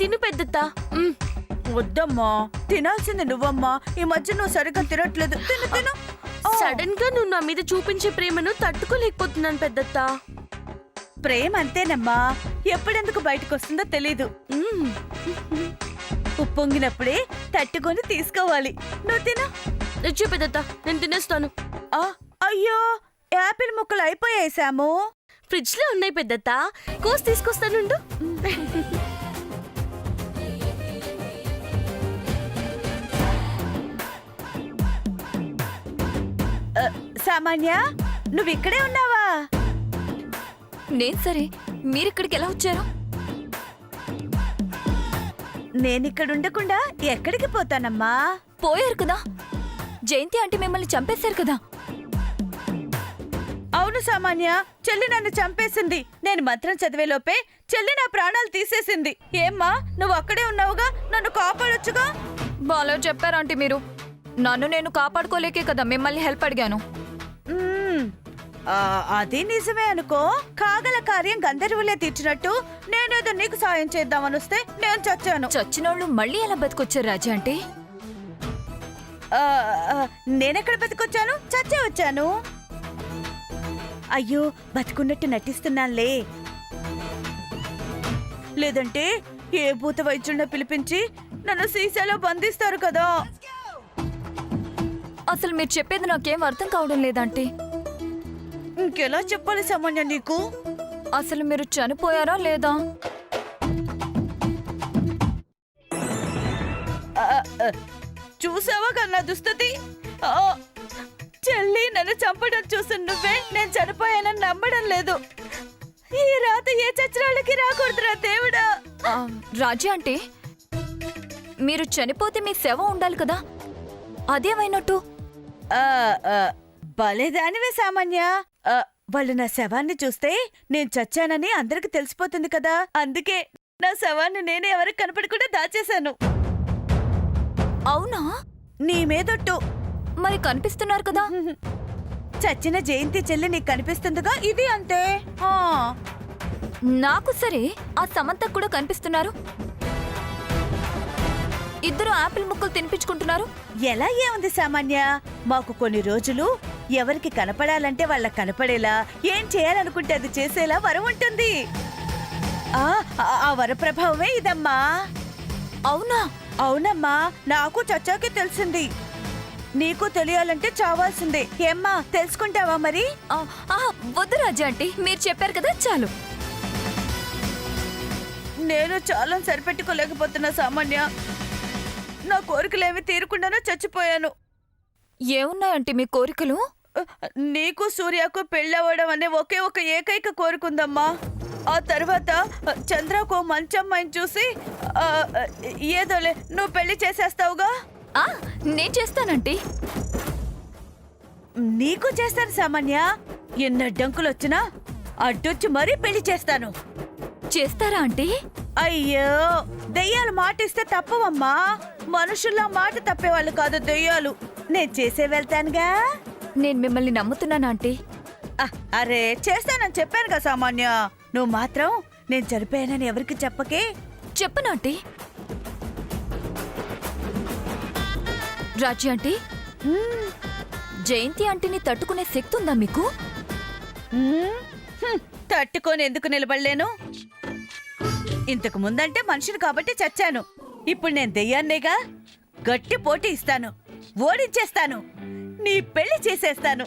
తిను పెద్దత్త. వద్దమ్మా, తినాల్సింది నువ్వమ్మా. ఈ మధ్య నువ్వు సరిగ్గా తినట్లేదు. తిను తిను. సడన్ గా నువ్వు నా మీద చూపించే ప్రేమను తట్టుకోలేకపోతున్నాను పెద్దత్త. ప్రేమ అంతేనమ్మా, ఎప్పుడెందుకు బయటకు వస్తుందో తెలీదు. ఉప్పొంగినప్పుడే తట్టుకొని తీసుకోవాలి. నువ్వు తిను. ఇచ్చే పెద్దత్త, నేను తినేస్తాను. అయ్యో, యాపిల్ ముక్కలు అయిపోయాయి సాము. ఫ్రిడ్జ్ లో ఉన్నాయి పెద్దత్త, కోసి తీసుకొస్తానుండు. సామాన్య, నువ్వు ఇక్కడే ఉన్నావా? నేను సరే, మీరిక్కడికి ఎలా వచ్చారు? నేనిక్కడ ఉండకుండా ఎక్కడికి పోతానమ్మా? పోయారు కదా, జయంతి ఆంటీ మిమ్మల్ని చంపేశారు కదా. అవును సామాన్య, చెల్లి నన్ను చంపేసింది. నేను మంత్రం చదివేలోపే చెల్లి నా ప్రాణాలు తీసేసింది. ఏమ్మా, నువ్వు అక్కడే ఉన్నావుగా, నన్ను కాపాడొచ్చుగా. బాలో చెప్పారు ఆంటీ మీరు. నన్ను నేను కాపాడుకోలేకే కదా మిమ్మల్ని హెల్ప్ అడిగాను. అది నిజమే అనుకో. కాగల కార్యం గంధర్వులే తీర్చినట్టు నేనేదో నీకు సాయం చేద్దామని వస్తే నేను చచ్చాను. చచ్చినోళ్ళు మళ్ళీ ఎలా బతికొచ్చారు రాజా ఆంటీ? నేనెక్కడ బతికొచ్చాను? చచ్చే వచ్చాను. అయ్యో, బతుకున్నట్టు నటిస్తున్నానులే. లేదంటే ఏ భూత వైద్యుడిని పిలిపించి నన్ను సీసాలో బంధిస్తారు కదా. అసలు మీరు చెప్పేది నాకేం అర్థం కావడం లేదంటే. ఇంకెలా చెప్పాలి సామాన్య నీకు? అసలు మీరు చనిపోయారా లేదా? చూసావా కన్నా దుస్థితి? చెల్లి నన్ను చంపడం చూసి నువ్వే నేను చనిపోయానని నమ్మడం లేదు. ఈ రాత ఏ చచ్చిరాళ్ళకి రాకూడదురా దేవుడా. రాజా అంటే మీరు చనిపోతే మీ శవం ఉండాలి కదా, అదేమైనట్టు? భలేదానివే సామాన్య. వాళ్ళు నా శవాన్ని చూస్తే నేను చచ్చానని అందరికి తెలిసిపోతుంది కదా. అందుకే నా శవాన్ని నేనే ఎవరికి కనపడకుండా దాచేశాను. అవునా? నీ మీదొట్టు. మరి కనిపిస్తున్నారు కదా. చచ్చిన జయంతి చెల్లి నీకు కనిపిస్తుందిగా, ఇది అంతే. నాకు సరే, ఆ సమంత కూడా కనిపిస్తున్నారు. ఇద్దరు ఆపిల్ ముక్కలు తినిపించుకుంటున్నారు. ఎలా ఏముంది సామాన్య, మాకు కొన్ని రోజులు ఎవరికి కనపడాలంటే వాళ్ళకి కనపడేలా, ఏం చేయాలనుకుంటే అది చేసేలా వరం ఉంటుంది. ఆ వర ప్రభావమే ఇదమ్మా. అవునా? అవునమ్మా, నాకు చచ్చాకే తెలిసింది. నీకు తెలియాలంటే చావాల్సిందే. ఏమ్మా, తెలుసుకుంటావా మరి? వద్దు రాజా ఆంటీ, మీరు చెప్పారు కదా, చాలు. నేను చాలా సరిపెట్టుకోలేకపోతున్నా సామాన్య. నా కోరికలేమి తీరకుండానే చచ్చిపోయాను. ఏమున్నాయంటే మీ కోరికలు? నీకు సూర్యకు పెళ్ళవడం అనే ఒకే ఒక ఏకైక కోరికుందమ్మా. ఆ తర్వాత చంద్రకు మంచమ్మాయిని చూసి ఏదోలే, నువ్వు పెళ్లి చేసేస్తావుగా. నేను చేస్తానంటీ. నీకు చేస్తాను సామాన్య. ఎన్న అడ్డంకులు వచ్చినా అడ్డొచ్చి మరీ పెళ్లి చేస్తాను. చేస్తారా ఆంటీ? అయ్యో, దెయ్యాలు మాట ఇస్తే తప్పవమ్మా. మనుషుల్లా మాట తప్పేవాళ్ళు కాదు దెయ్యాలు. నేను చేసే వెళ్తానుగా. నేను మిమ్మల్ని నమ్ముతున్నాను ఆంటీ. అరే, చేస్తానని చెప్పాను కదా సామాన్య. నువ్వు మాత్రం నేను చనిపోయానని ఎవరికి చెప్పకే. చెప్పను ఆంటీ. రాజీ ఆంటీ, జయంతి ఆంటీని తట్టుకునే శక్తి ఉందా మీకు? తట్టుకొని ఎందుకు నిలబడలేను? ఇంతకు ముందంటే మనిషిని కాబట్టి చచ్చాను. ఇప్పుడు నేను దెయ్యాన్నేగా. గట్టి పోటీ ఇస్తాను, ఓడించేస్తాను, నీ పెళ్లి చేసేస్తాను.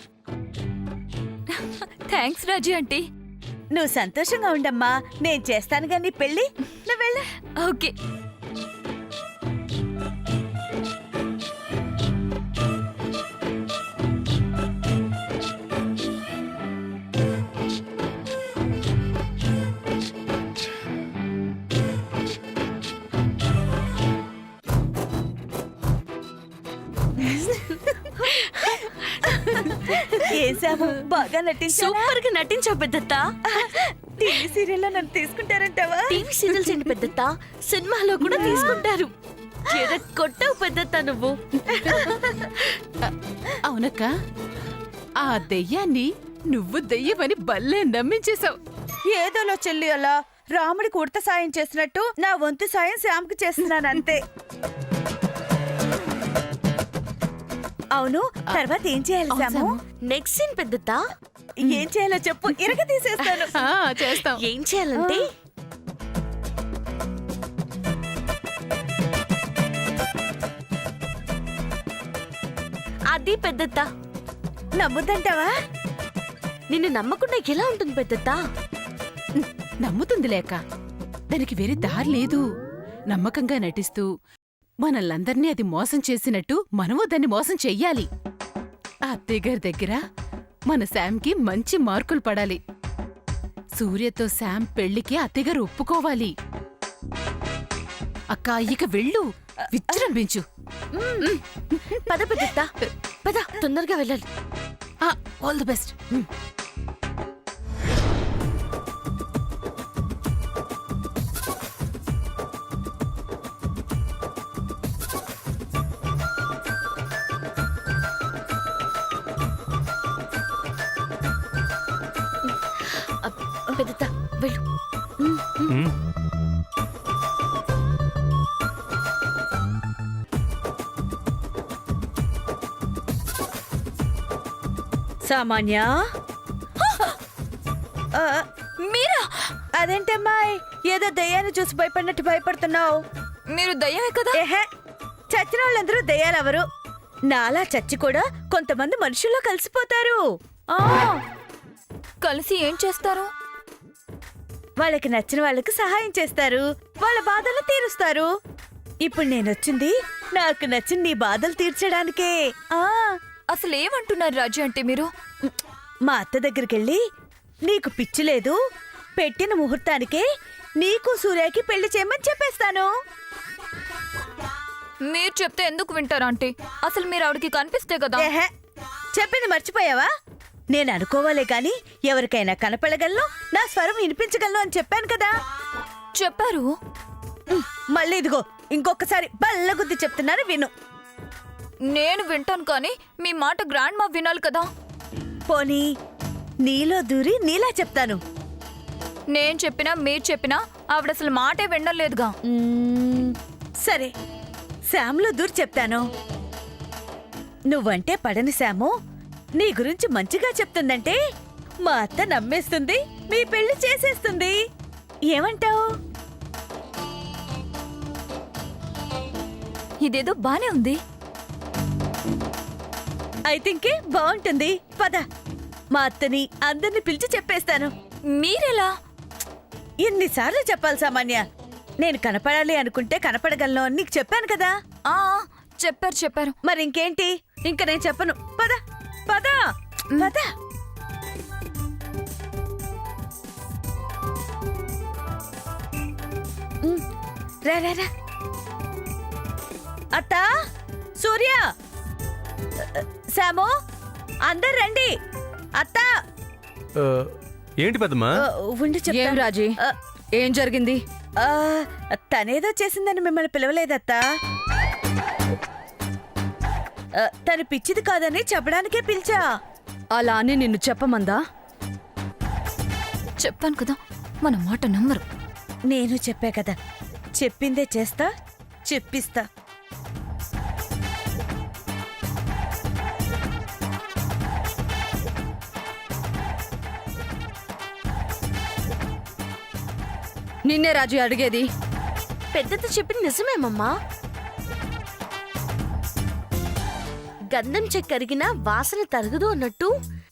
థ్యాంక్స్ రాజీ ఆంటీ. నువ్వు సంతోషంగా ఉండమ్మా. నేను చేస్తానుగా నీ పెళ్లి. నువ్వు వెళ్ళు. ఓకే. బాగా నటించా. సూపర్ గా నటించావు పెద్దత్త. టీవీ సీరియల్లో నన్ను తీసుకుంటారంటావా? టీవీ సీరియల్స్ ఏంటి పెద్దత్త, సినిమాలో కూడా తీసుకుంటారు. కొట్టావు పెద్దత్త నువ్వు. అవునక్క, ఆ దెయ్యాన్ని నువ్వు దెయ్యమని భలే నమ్మించేశావు. ఏదోలో చెల్లి, అలా రాముడికి ఉడత సాయం చేసినట్టు నా వంతు సాయం శ్యామ్కి చేస్తున్నాను అంతే. అవును, తర్వాత ఏం చేయాలి శ్యాము? Next scene పెద్దత్త. ఏం చేయాలో చెప్పు, ఇరగ తీసేస్తాను. చేస్తాం. ఏం చేయాలంటే అది పెద్దత్త. నమ్ముద్దంటావా? నిన్ను నమ్మకుండా ఎలా ఉంటుంది పెద్దత్త? నమ్ముతుంది లేక దానికి వేరే దారి లేదు. నమ్మకంగా నటిస్తూ మనల్నందర్నీ అది మోసం చేసినట్టు మనము దాన్ని మోసం చెయ్యాలి. ఆ అత్తయ్యగారి దగ్గర మన శామ్కి మంచి మార్కులు పడాలి. సూర్యతో శామ్ పెళ్లికి అత్తయ్యగారు ఒప్పుకోవాలి. అక్క ఇక వెళ్ళు, విజృంభించు. పద పెద్దత్త, పద, తొందరగా వెళ్ళాలి. All the best. పెద్దత్త వెళ్ళు. సామాన్య, మీరా? అదేంటమ్మాయి ఏదో దయ్యాన్ని చూసి భయపడినట్టు భయపడుతున్నావు? మీరు దయ్యమే కదా? ఏహే, చచ్చిన వాళ్ళందరూ దయ్యాలెవరు? నాలా చచ్చి కూడా కొంతమంది మనుషుల్లో కలిసిపోతారు. ఆ, కలిసి ఏం చేస్తారు? వాళ్ళకి నచ్చిన వాళ్ళకి సహాయం చేస్తారు, వాళ్ళ బాధలు తీరుస్తారు. ఇప్పుడు నేనొచ్చింది నాకు నచ్చిన నీ బాధలు తీర్చడానికే. అసలు ఏమంటున్నారు రాజు అంటే మీరు? మా అత్త దగ్గరికెళ్ళి నీకు పిచ్చి లేదు, పెట్టిన ముహూర్తానికే నీకు సూర్యకి పెళ్లి చేయమని చెప్పేస్తాను. మీరు చెప్తే ఎందుకు వింటారు ఆంటీ? అసలు మీరు ఆవిడకి కనిపిస్తే కదా. ఏహే, చెప్పింది మర్చిపోయావా? నేను అనుకోవాలే గాని ఎవరికైనా కనపడగలను, నా స్వరం వినిపించగలను అని చెప్పాను కదా. చెప్పారు. మళ్ళీ ఇదిగో ఇంకొకసారి బల్లగుద్ది చెప్తున్నాను, విను. నేను వింటాను కానీ మీ మాట గ్రాండ్ మా వినాలి కదా. పోనీ నీలో దూరి నీలా చెప్తాను. నేను చెప్పినా మీరు చెప్పినా ఆవిడ అసలు మాటే వినలేదుగా. సరే, శామ్లో దూరి చెప్తాను. నువ్వంటే పడని శాము నీ గురించి మంచిగా చెప్తుందంటే మా అత్త నమ్మేస్తుంది, మీ పెళ్లి చేసేస్తుంది. ఏమంటావు? ఇదేదో బానే ఉంది. అయితే ఇంకే బాగుంటుంది. పద, మా అత్తని అందరిని పిలిచి చెప్పేస్తాను. మీరెలా? ఎన్నిసార్లు చెప్పాలి సామాన్య? నేను కనపడాలి అనుకుంటే కనపడగలను అని నీకు చెప్పాను కదా. ఆ, చెప్పారు చెప్పారు. మరి ఇంకేంటి? ఇంక నేను చెప్పను. పద పద పద. రా రా రా. అత్తా, సూర్య, శాము, అందరు రండి. అత్తా, ఏంటి పెద్దమ్మా? ఉండి ఏం చెప్తాను. రాజీ? ఏం జరిగింది? తనేదో చేసిందని మిమ్మల్ని పిలవలేదత్తా. తను పిచ్చిది కాదని చెప్పడానికే పిలిచా. అలా అని నిన్ను చెప్పమందా? చెప్పాను కదా, మన మాట నమ్మరు. నేను చెప్పా కదా, చెప్పిందే చేస్తా, చెప్పిస్తా. నిన్నే రాజు అడిగేది. పెద్దత్త చెప్పింది నిజమేమమ్మా. గంధం చెక్కరిగినా వాసన తరగదు అన్నట్టు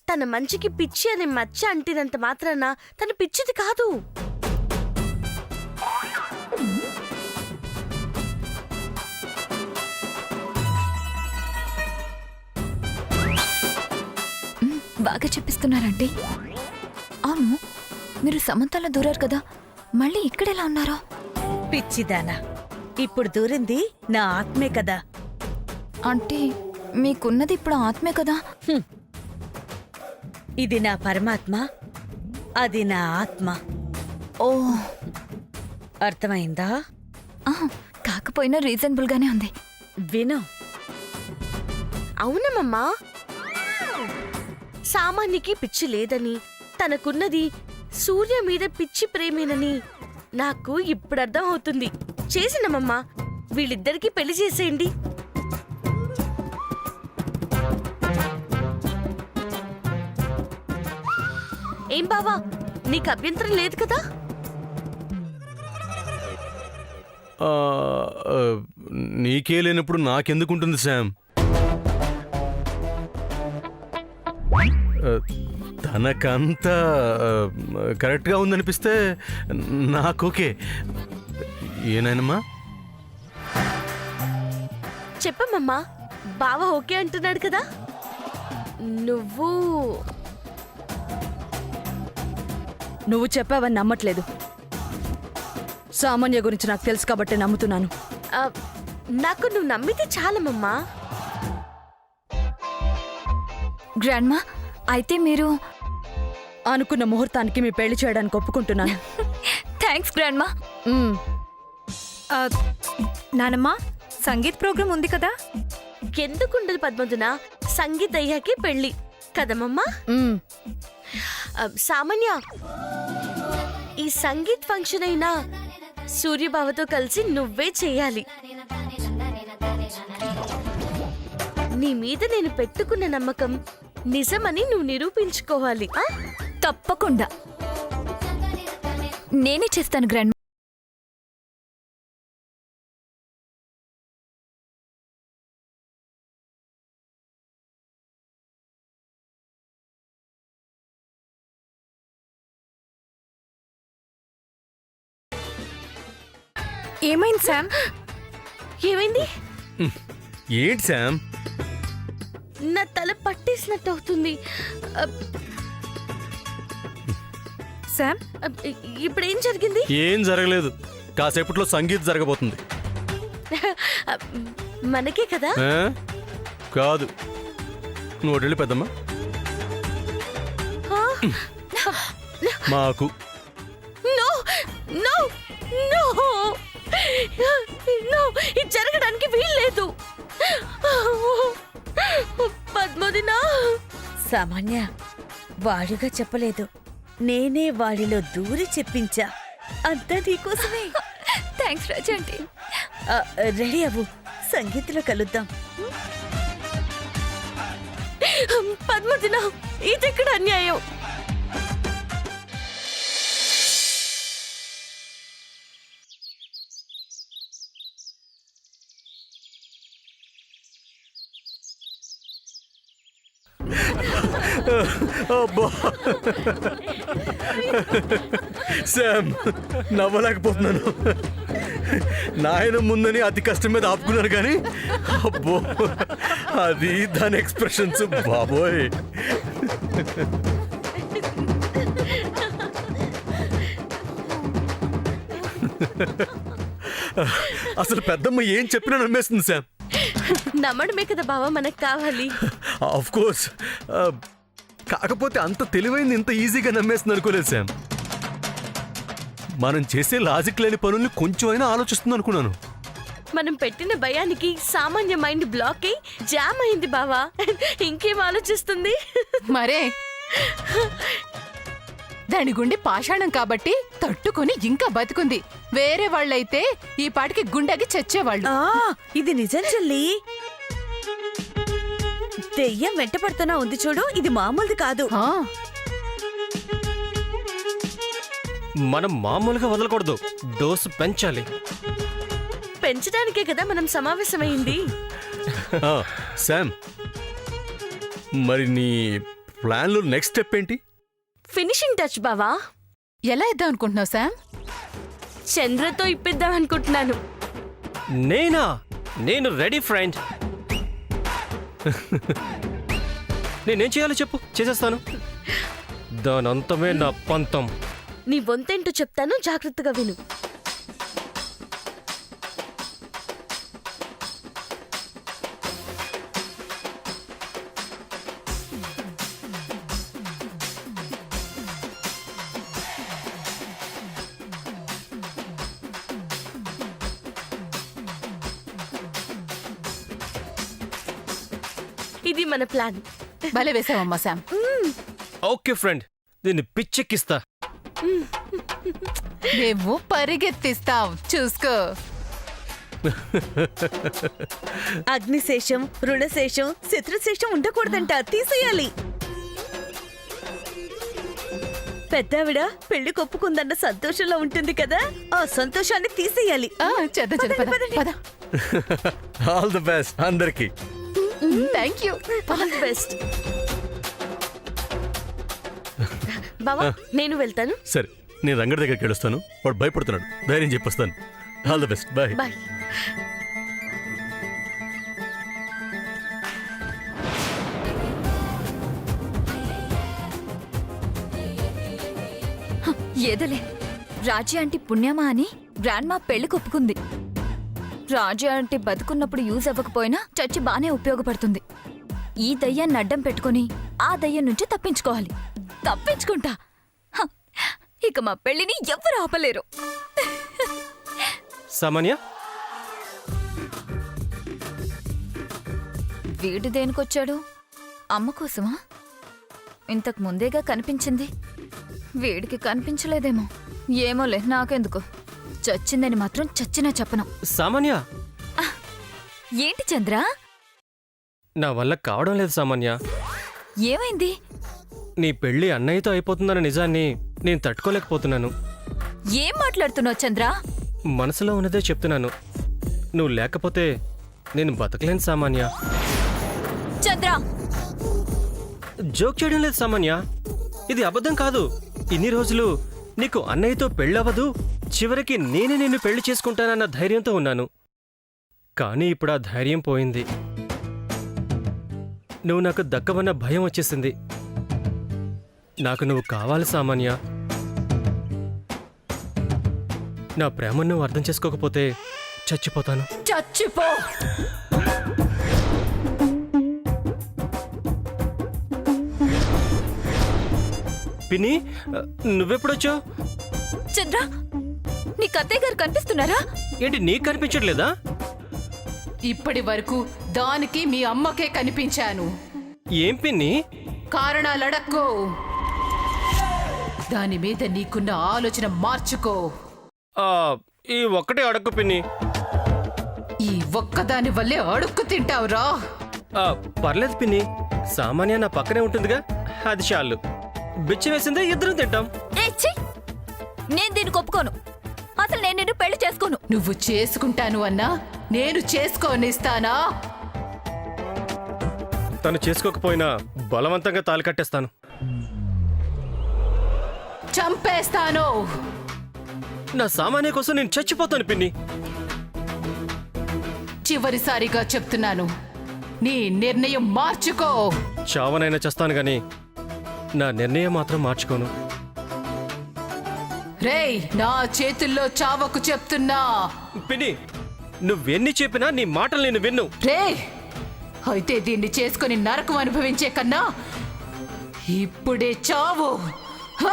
తన మంచికి పిచ్చి అనే మచ్చ అంటినంత మాత్రాన తన పిచ్చిది కాదు. బాగా చెప్పిస్తున్నారండి. అవును, మీరు సమంతాలో దూరారు కదా, మళ్ళీ ఇక్కడెలా ఉన్నారో? పిచ్చిదానా, ఇప్పుడు దూరింది నా ఆత్మే కదా. అంటే మీకున్నది ఇప్పుడు ఆత్మే కదా. ఇది నా పరమాత్మ, అది నా ఆత్మ. ఓ, అర్థమైందా? కాకపోయినా రీజనబుల్ గానే ఉంది. విను. అవునమ్మా, సామాన్యకి పిచ్చి లేదని, తనకున్నది సూర్య మీద పిచ్చి ప్రేమేనని నాకు ఇప్పుడు అర్థం అవుతుంది. చేసినమ్మమ్మా, వీళ్ళిద్దరికి పెళ్లి చేసేయండి. ఏం బావా, నీకు అభ్యంతరం లేదు కదా? ఆ, ఆ, నీకే లేనప్పుడు నాకెందుకుంటుంది శామ్? తనకంతా కరెక్ట్గా ఉందనిపిస్తే నాకు ఓకే. ఏనాయనమ్మా? చెప్పమ్మమ్మా, బావ ఓకే అంటున్నాడు కదా? నువ్వు నువ్వు చెప్పావని నమ్మట్లేదు. సామాన్య గురించి నాకు తెలుసు కాబట్టి నమ్ముతున్నాను. ఆ, నాకు నువ్వు నమ్మితే చాలమ్మమ్మా. గ్రాండ్మా, అయితే మీరు అనుకున్న ముహూర్తానికి మీ పెళ్లి చేయడానికి ఒప్పుకుంటున్నాను. Thanks grandma. మ్మ్. నానమ్మ, సంగీత్ ప్రోగ్రాం ఉంది కదా? ఎందుకుండదు పద్మదున, సంగీత్ అయ్యాకే పెళ్లి కదమ్మమ్మా. మ్మ్. సామాన్య, ఈ సంగీత్ ఫంక్షన్ అయినా సూర్యబావతో కలిసి నువ్వే చేయాలి. నీ మీద నేను పెట్టుకున్న నమ్మకం నిజమని నువ్వు నిరూపించుకోవాలి. తప్పకుండా నేనే చేస్తాను గ్రాండ్మా. ఏమైంది శామ్? ఏమైంది? ఏంటి శామ్? నా తల పట్టేసినట్టు అవుతుంది. శామ్, ఇప్పుడు ఏం జరిగింది? ఏం జరగలేదు. కాసేపట్లో సంగీత్ జరగబోతుంది. మనకే కదా? ఆ? కాదు, నువ్వు వెళ్ళి పెద్దమ్మా. మాకు నో నో నో నో, ఇది జరగడానికి వీల్లేదు. పద్మదినా, సామాన్య వాడిగా చెప్పలేదు, నేనే వాడిలో దూరి చెప్పించా. అంతా నీకోసమే. థ్యాంక్స్ రాజంటి. రెడీ అవ్వు, సంగీత్లో కలుద్దాం. పద్మదినా, ఇదెక్కడ అన్యాయం? అబ్బా శామ్, నవ్వలేకపోతున్నాను. నాయన ముందని అతి కష్టం మీద ఆపుకున్నాను కానీ అబ్బో, అది దాని ఎక్స్ప్రెషన్స్ బాబోయ్. అసలు పెద్దమ్మ ఏం చెప్పినా నమ్మేస్తుంది శామ్. నమ్మడమే కదా బావ మనకు కావాలి. ఆఫ్ కోర్స్, కాకపోతే అంత తెలివైంది ఇంత ఈజీగా నమ్మేస్తుంది అనుకోలేదు శామ్. మనం చేసే లాజిక్ లేని పనుల్ని కొంచెం అయినా ఆలోచిస్తుంది అనుకున్నాను. మనం పెట్టిన భయానికి సామాన్య మైండ్ బ్లాక్ అయి జామ్ అయింది బావా. ఇంకేం ఆలోచిస్తుంది? మరే దాని గుండె పాషాణం కాబట్టి తట్టుకొని ఇంకా బతుకుంది. వేరే వాళ్ళైతే ఈ పాటికి గుండెకి చచ్చేవాళ్ళు. ఇది నిజం చెల్లి. దెయ్యం వెంట పడుతున్నా ఉంది చూడు, ఇది మామూలుది కాదు. ఆ, మనం మామూలుగా వదలకూడదు, డోసు పెంచాలి. పెంచడానికే కదా మనం సమావేశమైంది. ఆ, శామ్, మరి నీ ప్లాన్లో నెక్స్ట్ స్టెప్ ఏంటి? ఫినిషింగ్ టచ్ బావా. ఎలా ఇద్దాం అనుకుంటున్నావు శామ్? చంద్రతో ఇప్పిద్దాం అనుకుంటున్నాను. నేను రెడీ ఫ్రెండ్. నేనేం చేయాలో చెప్పు, చేసేస్తాను. దానంతమే నా పంతం. నీ వంతేంటో చెప్తాను, జాగ్రత్తగా విను. ఇది మన ప్లాన్. భలే వేసావమ్మా శామ్. ఓకే ఫ్రెండ్, దీన్ని పిచ్చెక్కిస్తా. మేము పరిగెత్తిస్తాం చూసుకో. అగ్నిశేషం, రుణశేషం, శత్రుశేషం ఉండకూడదంట, తీసేయాలి. పెద్దావిడ పెళ్లి కొప్పుకుందన్న సంతోషంలో ఉంటుంది కదా, ఆ సంతోషాన్ని తీసేయాలి. చేద్దాం చేద్దాం, పద, పద. ఆల్ ది బెస్ట్ అందరికి. Thank you. All the best. బావా నేను వెళ్తాను. సరే నేను రంగడి దగ్గరికి వెళ్ళొస్తాను. వాడు భయపడుతున్నాడు, ధైర్యం చెప్పొస్తాను. All the best, bye. Bye. ఏదోలే, రాజీ ఆంటీ పుణ్యమా అని గ్రాండ్ మా పెళ్లి కొప్పుకుంది. రాజీ ఆంటీ బతుకున్నప్పుడు యూజ్ అవ్వకపోయినా చచ్చి బానే ఉపయోగపడుతుంది. ఈ దయ్యాన్ని అడ్డం పెట్టుకుని ఆ దయ్యం నుంచి తప్పించుకోవాలి. తప్పించుకుంటా. హ, ఇక మా పెళ్లిని ఎవ్వరు ఆపలేరు. సామాన్య, వీడు దేనికొచ్చాడు? అమ్మ కోసమా? ఇంతకు ముందేగా కనిపించింది. వీడికి కనిపించలేదేమో. ఏమోలే, నాకెందుకు. చచ్చిందని మాత్రం చచ్చినా చెప్పను. సామాన్య, ఏంటి చంద్ర? నా వల్ల కావడం లేదు సామాన్య. ఏమైంది? నీ పెళ్లి అన్నయ్యతో అయిపోతుందన్న నిజాన్ని నేను తట్టుకోలేకపోతున్నాను. ఏం మాట్లాడుతున్నావు చంద్ర? మనసులో ఉన్నదే చెప్తున్నాను. నువ్వు లేకపోతే నేను బతకలేను సామాన్య. చంద్ర, జోక్ చేయడం లేదు సామాన్య, ఇది అబద్ధం కాదు. ఇన్ని రోజులు నీకు అన్నయ్యతో పెళ్ళవదు, చివరికి నేనే నిన్ను పెళ్లి చేసుకుంటానన్న ధైర్యంతో ఉన్నాను. కానీ ఇప్పుడు ఆ ధైర్యం పోయింది. నువ్వు నాకు దక్కవన్న భయం వచ్చేసింది. నాకు నువ్వు కావాలి సామాన్య. నా ప్రేమను నువ్వు అర్థం చేసుకోకపోతే చచ్చిపోతాను. చచ్చిపో. పిన్ని, నువ్వెప్పుడొచ్చావు? చంద్ర, నీ అత్తయ్య గారు కనిపిస్తున్నారా? ఏంటి నీకు కనిపించట్లేదా? ఇప్పటి వరకు దానికి మీ అమ్మకే కనిపించాను. ఏం పిన్ని? కారణాలు అడక్కో. దాని మీద నీకున్న ఆలోచన మార్చుకో. ఈ ఒక్కటే అడక్కు పిన్ని. ఈ ఒక్కదాని వల్లే అడుక్కు తింటావురా. పర్లేదు పిన్ని, సామాన్య నా పక్కనే ఉంటుందిగా, అది చాలు. బిచ్చ వేసిందే ఇద్దరం తింటాం. నేను దీనికి ఒప్పుకోను. అసలు నేను నిన్ను పెళ్లి చేసుకోను. నువ్వు చేసుకుంటాను అన్నా నేను చేసుకోనిస్తానా? తను చేసుకోకపోయినా బలవంతంగా తాళి కట్టేస్తాను. చంపేస్తాను. నా సామాన్య కోసం నేను చచ్చిపోతాను పిన్ని. చివరిసారిగా చెప్తున్నాను, నీ నిర్ణయం మార్చుకో. చావనైనా చేస్తాను గాని నా నిర్ణయం మాత్రం మార్చుకోను. రేయ్, నా చేతుల్లో చావకు చెప్తున్నా. పిన్ని, నువ్వెన్ని చెప్పినా నీ మాటలు నేను విన్ను. రే, అయితే దీన్ని చేసుకుని నరకం అనుభవించే కన్నా ఇప్పుడే చావు. హ!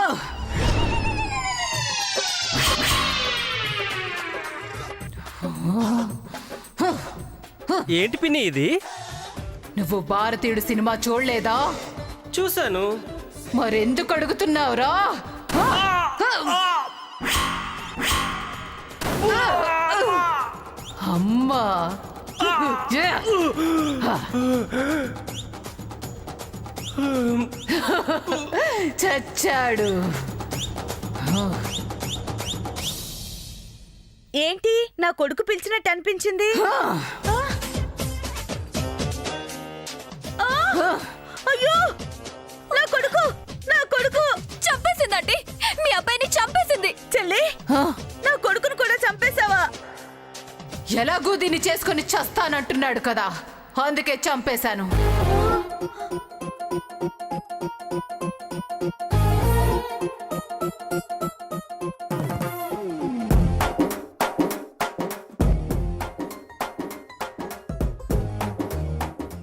ఏంటి పిన్ని ఇది? నువ్వు భారతీయుడు సినిమా చూడలేదా? చూశాను. మరెందుకు అడుగుతున్నావురా? అమ్మా, చచ్చాడు. ఏంటి నా కొడుకు పిలిచినట్టు అనిపించింది? అయ్యో, నా కొడుకు, నా కొడుకు చంపేసిందండి. మీ అబ్బాయిని చంపేసింది. చెల్లి, నా కొడుకును కూడా చంపేశావా? ఎలాగూ దీన్ని చేసుకుని చస్తానంటున్నాడు కదా, అందుకే చంపేశాను.